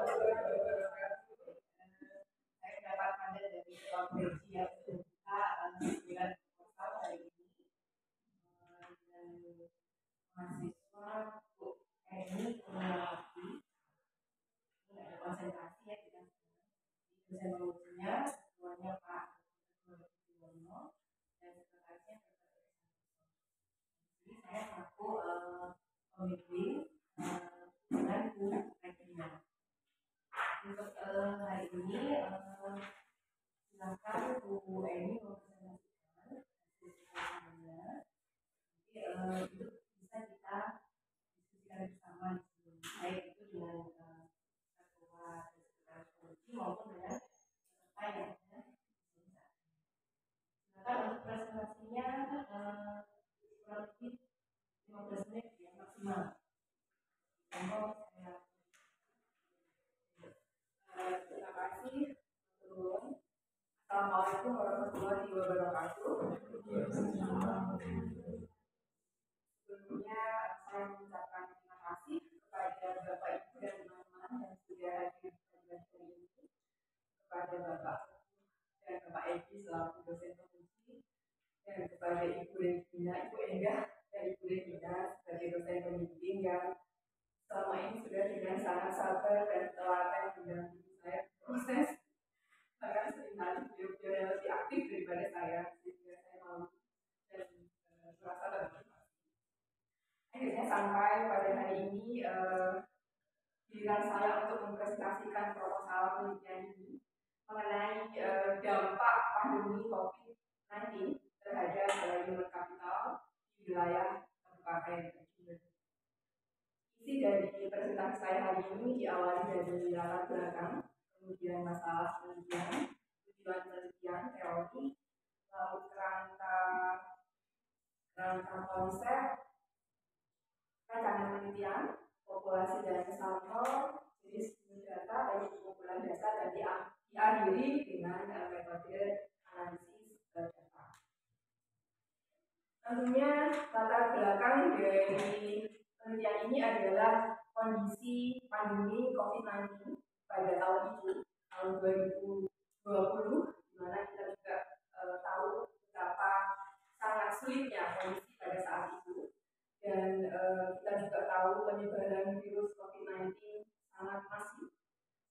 Saya mendapatkan dari konferensi yang kita bulan proposal hari ini dan mahasiswa Bu Eni Kurniawati. Ini ada konsentrasi ya kita dosen pengujinya, ketuanya Pak Yono dan sekretarisnya Dr. Jadi saya selaku pembimbing dengan Bu Regina. Untuk hari ini silakan Bu Eni mempresentasikan hasilnya. Jadi itu bisa kita diskusikan bersama di sini, baik itu dengan ketua dan sekretaris komisi maupun dengan peserta yang ada di sini. Silakan untuk presentasinya kurang lebih 15 menit ya maksimal. Terima kasih. Assalamualaikum warahmatullahi wabarakatuh. Sebelumnya saya mengucapkan terima kasih kepada Bapak Ibu dan teman-teman yang sudah hadir pada hari ini, kepada Bapak dan Bapak Edi selaku dosen penguji, dan kepada Ibu Regina, Ibu Endah dan Ibu Regina sebagai dosen pembimbing yang selama ini sudah dengan sangat sabar dan telaten mendampingi saya proses, bahkan seringkali beliau yang lebih aktif daripada saya, sehingga saya malu dan merasa terima. Akhirnya sampai pada hari ini giliran saya untuk mempresentasikan proposal penelitian ini mengenai dampak pandemi COVID-19 terhadap human capital di wilayah Kabupaten Jember. Isi dari presentasi saya hari ini diawali dari latar belakang, kemudian masalah penelitian, tujuan penelitian, teori, lalu kerangka konsep, rancangan penelitian, populasi dan sampel, jenis data, dan pengumpulan data, dan diakhiri dengan metode analisis data. Tentunya latar belakang dari penelitian ini adalah kondisi pandemi COVID-19 pada tahun itu, tahun 2020, di mana kita juga tahu betapa sangat sulitnya kondisi pada saat itu. Dan kita juga tahu penyebaran virus COVID-19 sangat masif,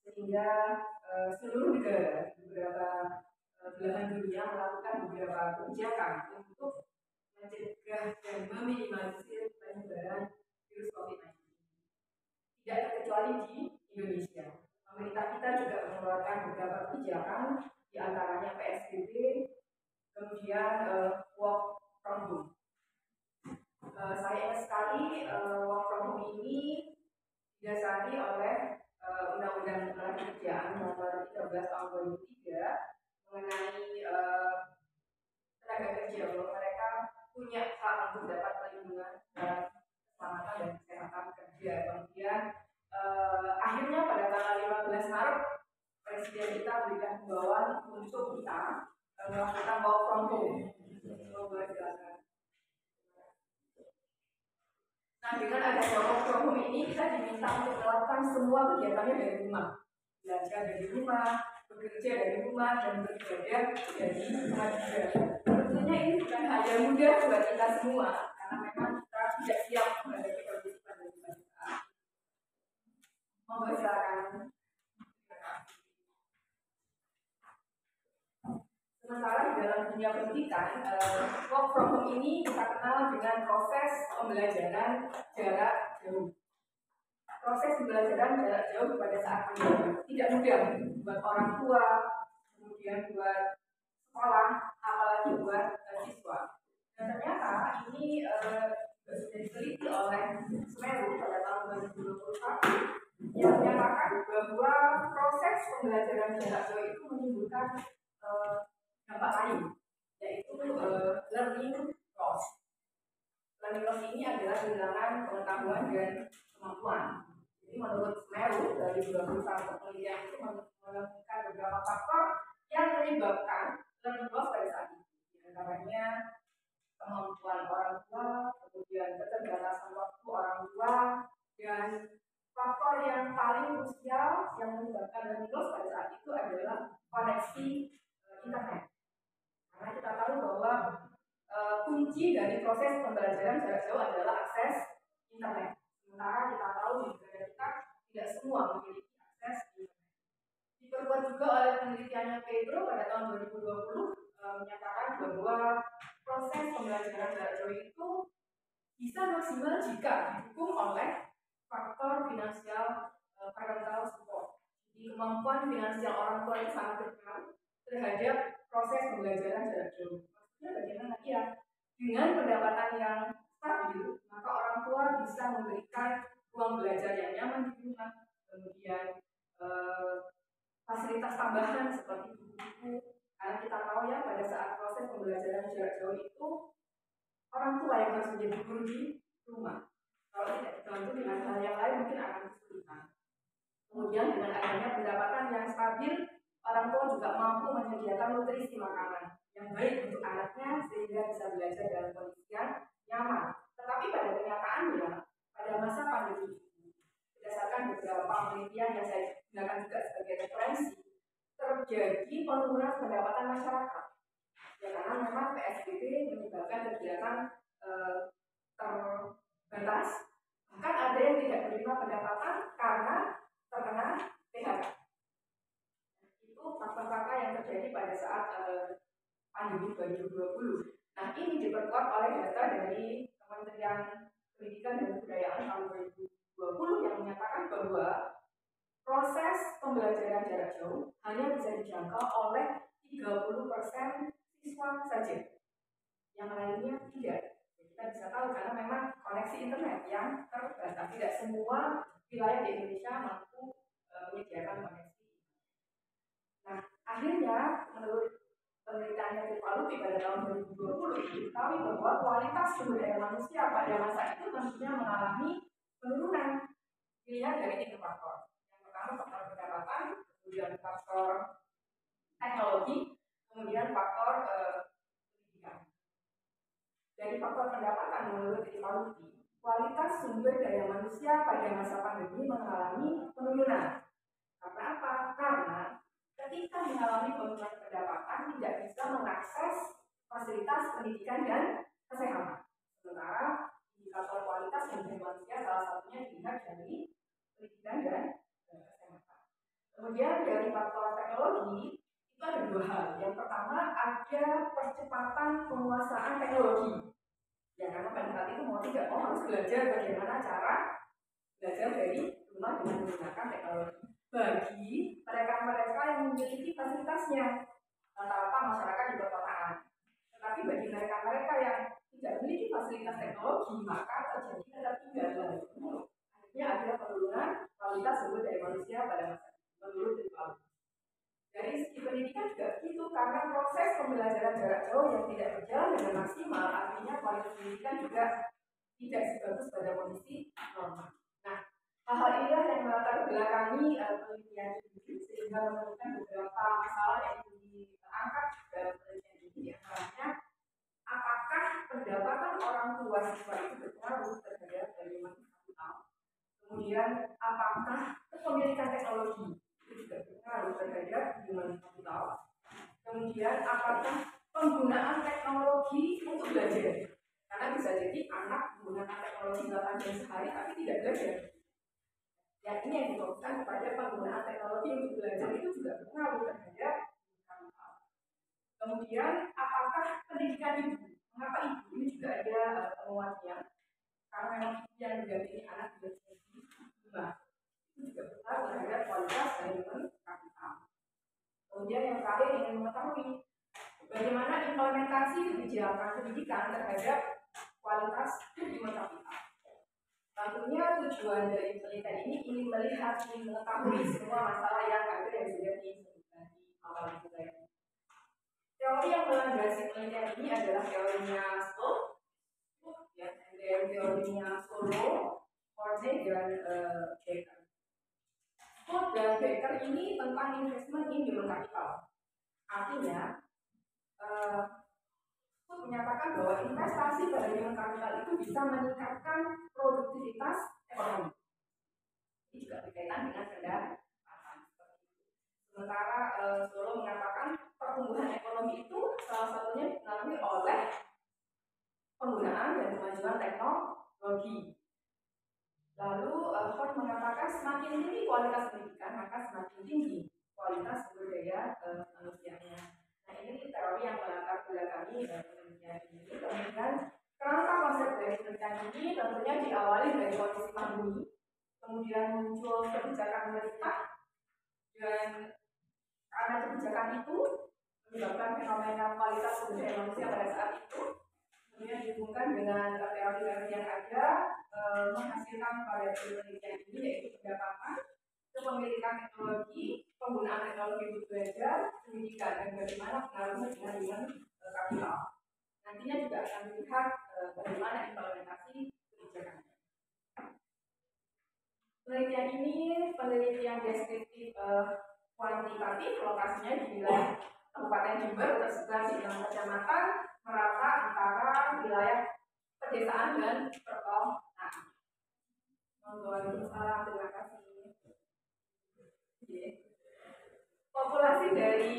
sehingga seluruh negara di beberapa belahan dunia melakukan beberapa kebijakan untuk mencegah dan meminimalisir penyebaran virus COVID-19. Tidak terkecuali di Indonesia. Pemerintah kita juga mengeluarkan beberapa kebijakan, di antaranya PSBB, kemudian work from home. Saya ingat sekali work from home ini didasari oleh Undang-Undang Ketenagakerjaan Nomor 13 Tahun 2003 mengenai tenaga kerja, bahwa mereka punya hak untuk dapat perlindungan dan keselamatan dan kesehatan kerja. Kemudian akhirnya pada tanggal 15 Maret Presiden kita berikan himbauan untuk kita melakukan work from home. Nah, dengan adanya work from home ini kita diminta untuk melakukan semua kegiatannya dari rumah, belajar dari rumah, bekerja dari rumah, dan beribadah dari rumah juga. Tentunya ini bukan hal yang mudah buat kita semua, karena memang kita tidak siap menghadapi kondisi pandemi pada saat. Monggo silakan. Sementara di dalam dunia pendidikan, work from home ini kita kenal dengan proses pembelajaran jarak jauh. Proses pembelajaran jarak jauh pada saat pandemi tidak mudah buat orang tua, kemudian buat sekolah, apalagi buat siswa. Dan ternyata ini sudah diteliti oleh Semeru pada tahun 2021 yang menyatakan bahwa proses pembelajaran jarak jauh itu menimbulkan dampak lain, yaitu learning loss. Learning loss ini adalah kehilangan pengetahuan dan kemampuan. Jadi menurut Semeru dari 21 penelitian itu menemukan beberapa faktor yang menyebabkan learning loss pada saat ini. Di antaranya kemampuan orang tua, kemudian keterbatasan waktu orang tua, dan faktor yang paling krusial yang menyebabkan learning loss pada saat itu adalah koneksi internet. Karena kita tahu bahwa kunci dari proses pembelajaran jarak jauh adalah akses internet. Sementara kita tahu di negara kita tidak semua memiliki akses internet. Diperkuat juga oleh penelitiannya Pedro pada tahun 2020 menyatakan bahwa proses pembelajaran jarak jauh itu bisa maksimal jika didukung oleh faktor finansial parental support. Jadi kemampuan finansial orang tua itu sangat berpengaruh terhadap proses pembelajaran jarak jauh. Maksudnya bagaimana? Ya, dengan pendapatan yang stabil, maka orang tua bisa memberikan ruang belajar yang nyaman di rumah, kemudian fasilitas tambahan seperti buku-buku. Karena kita tahu ya, pada saat proses pembelajaran jarak jauh itu orang tua yang harus menjadi guru di rumah. Kalau tidak dibantu dengan hal yang lain mungkin akan kesulitan. Kemudian dengan adanya pendapatan yang stabil, orang tua juga mampu menyediakan nutrisi makanan yang baik untuk anaknya sehingga bisa belajar dalam kondisi yang nyaman. Tetapi pada kenyataannya, pada masa pandemi ini, berdasarkan beberapa penelitian yang saya gunakan juga sebagai referensi, terjadi penurunan pendapatan masyarakat. Ya, karena memang PSBB menyebabkan kegiatan terbatas, bahkan ada yang tidak menerima pendapatan karena terkena PHK. Itu faktor-faktor yang terjadi pada saat pandemi 2020. Nah, ini diperkuat oleh data dari Kementerian Pendidikan dan Kebudayaan tahun 2020 yang menyatakan bahwa proses pembelajaran jarak jauh hanya bisa dijangkau oleh 30% siswa saja. Yang lainnya tidak. Kita bisa tahu karena memang koneksi internet yang terbatas. Tidak semua wilayah di Indonesia mampu menyediakan koneksi. Nah, akhirnya menurut penelitiannya Tirta-Lupi pada tahun 2020 diketahui bahwa kualitas sumber daya manusia pada masa itu tentunya mengalami penurunan. Dilihat dari 3 faktor. Yang pertama faktor pendapatan, kemudian faktor teknologi, kemudian faktor pendidikan. Dari faktor pendapatan menurut Tirta-Lupi, kualitas sumber daya manusia pada masa pandemi mengalami penurunan. Karena apa? Karena ketika mengalami penurunan pendapatan tidak bisa mengakses fasilitas pendidikan dan kesehatan. Sementara indikator kualitas sumber daya manusia salah satunya dilihat dari pendidikan dan kesehatan. Kemudian dari faktor teknologi itu ada 2 hal. Yang pertama ada percepatan penguasaan teknologi. Ya, karena pada saat itu mau tidak mau harus belajar bagaimana cara belajar dari rumah dengan menggunakan teknologi. Bagi mereka-mereka yang memiliki fasilitasnya, rata-rata masyarakat di perkotaan. Tetapi bagi mereka-mereka yang tidak memiliki fasilitas teknologi, maka terjadi ketertinggalan. Akhirnya ada penurunan kualitas sumber daya manusia pada masa itu, menurut Tirta-Lupi. Dari segi pendidikan juga begitu, karena proses pembelajaran jarak jauh yang tidak berjalan dengan maksimal, artinya kualitas pendidikan juga tidak sebagus pada kondisi normal. Nah, hal-hal inilah yang melatar belakangi penelitian ini sehingga menemukan beberapa masalah yang diangkat dalam penelitian ini, diantaranya apakah pendapatan orang tua siswa itu berpengaruh terhadap bagaimana kapital, kemudian apakah kepemilikan teknologi itu juga berpengaruh terhadap human capital, kemudian apakah penggunaan teknologi untuk belajar, karena bisa jadi anak menggunakan teknologi 8 jam sehari tapi tidak belajar. Ya, ini yang difokuskan kepada penggunaan teknologi untuk belajar itu juga berpengaruh terhadap kapital. Kemudian apakah pendidikan ibu, mengapa ibu ini juga ada temuannya, karena memang ibu yang mendampingi anak belajar di rumah itu juga berpengaruh terhadap kualitas dari kapital. Kemudian yang terakhir ingin mengetahui bagaimana implementasi kebijakan pendidikan terhadap kualitas human capital. Tentunya tujuan dari penelitian ini ingin melihat, ingin mengetahui semua masalah yang ada yang sudah disebutkan di awal kita. Teori yang melandasi penelitian ini adalah teorinya Stoll, ya, dan teorinya Solo, Horne, dan Baker. Stoll dan Baker ini tentang investment in human capital. Artinya, menyatakan bahwa investasi pada human capital itu bisa meningkatkan produktivitas ekonomi. Ini juga berkaitan dengan pendapatan. teknologi. Lalu Ford mengatakan semakin tinggi kualitas pendidikan, maka semakin tinggi kualitas sumber daya manusianya. Nah, ini teori yang melatar belakangi penelitian ini. Kemudian kerangka konsep dari penelitian ini tentunya diawali dari kondisi pandemi, kemudian muncul kebijakan pemerintah, dan karena kebijakan itu menyebabkan fenomena kualitas sumber daya manusia pada saat itu, kemudian dihubungkan dengan teori-teori yang ada, menghasilkan pada penelitian ini yaitu pendapatan, kepemilikan teknologi, penggunaan teknologi untuk belajar, pendidikan, dan bagaimana pengaruhnya dengan kapital. Nantinya juga akan dilihat bagaimana implementasi kebijakan. Penelitian ini penelitian deskriptif kuantitatif, lokasinya di wilayah Kabupaten Jember, tersebar di 6 kecamatan, merata antara wilayah pedesaan dan perkotaan. Waalaikumsalam, terima kasih. Populasi dari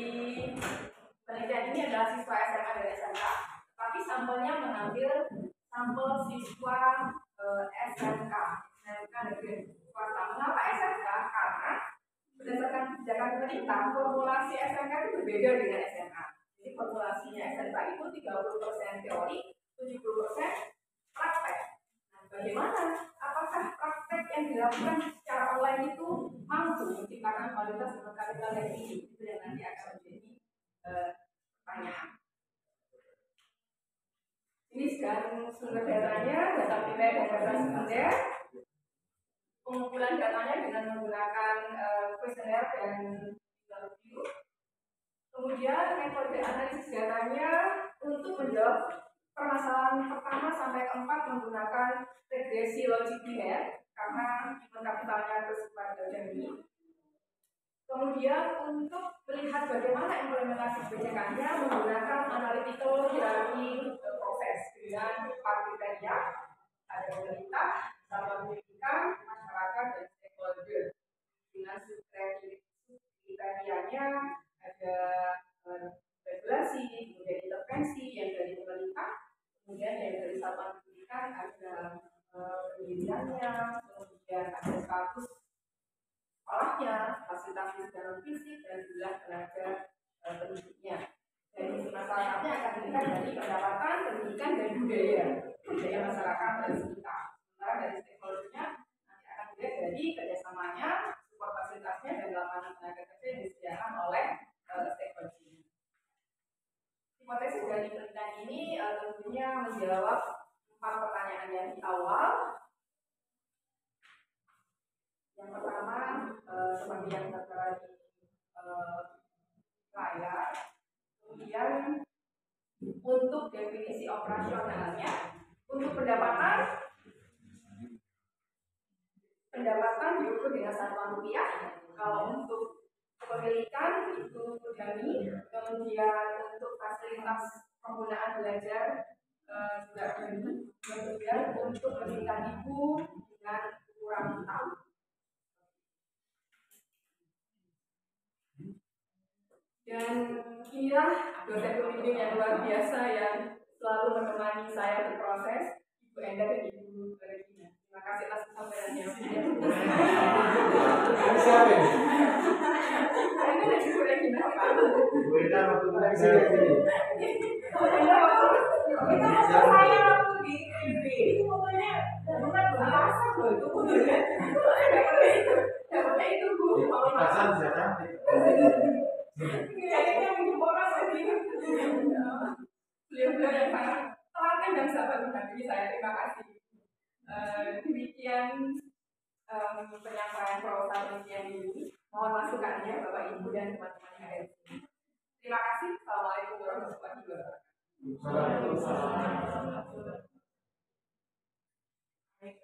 penelitian ini adalah siswa SMA dan SMK, tapi sampelnya mengambil sampel siswa SMK negeri swasta. Mengapa SMK? Karena berdasarkan kebijakan pemerintah, formulasi SMK itu berbeda dengan SMA. Jadi formulasinya SMK itu 30% teori, 70% praktek. Nah, bagaimana? Apakah praktek yang dilakukan secara online itu mampu menciptakan kualitas kapital yang tinggi? Itu yang nanti akan menjadi pertanyaan. Ini sekarang sumber datanya, data primer dan data sekunder. Pengumpulan datanya dengan menggunakan kuesioner dan interview. Kemudian metode analisis datanya untuk menjawab permasalahan pertama sampai keempat menggunakan regresi logik linear karena human kapitalnya bersifat dynamic. Kemudian untuk melihat bagaimana implementasi kebijakannya menggunakan analytical hierarchy proses dengan 4 kriteria, ada pemerintah, satuan pendidikan, masyarakat, dan stakeholder. Dengan kriterianya ada regulasi, kemudian intervensi yang dari pemerintah, kemudian yang dari satuan pendidikan ada pendidikannya, kemudian ada status sekolahnya, fasilitas dalam fisik, dan jumlah tenaga pendidiknya. Dari masyarakatnya akan dilihat dari pendapatan, pendidikan, dan budaya masyarakat dan sekitar. Sementara dari stakeholdernya nanti akan dilihat dari kerjasamanya, support fasilitasnya, dan lapangan tenaga kerja yang disediakan oleh stakeholder. Hipotesis dari penelitian ini tentunya menjawab 4 pertanyaan yang di awal. Yang pertama, seperti yang tertera di layar. Kemudian untuk definisi operasionalnya, untuk pendapatan diukur dengan satuan rupiah. Kalau untuk kepemilikan itu dami, kemudian untuk fasilitas penggunaan belajar juga dami, kemudian untuk pendidikan ibu dengan ukuran tahun. Dan inilah dosen pembimbing yang luar biasa yang selalu menemani saya berproses, Ibu Enda dan Ibu Regina. Terima kasih atas kesabarannya. Siapa? Enda dan Ibu Regina. Ibu Enda waktu Enda waktu saya waktu di TV itu fotonya benar berasa loh itu fotonya. Dapatnya itu Bu. Pasan bisa cantik. Kayaknya mungkin orang lagi. Beliau-beliau yang sangat telaten dan sabar mendampingi saya. Terima kasih. Demikian penyampaian proposal penelitian ini. Mohon masukannya Bapak Ibu dan teman-teman yang ada di sini. Terima kasih. Assalamualaikum warahmatullahi wabarakatuh. Baik.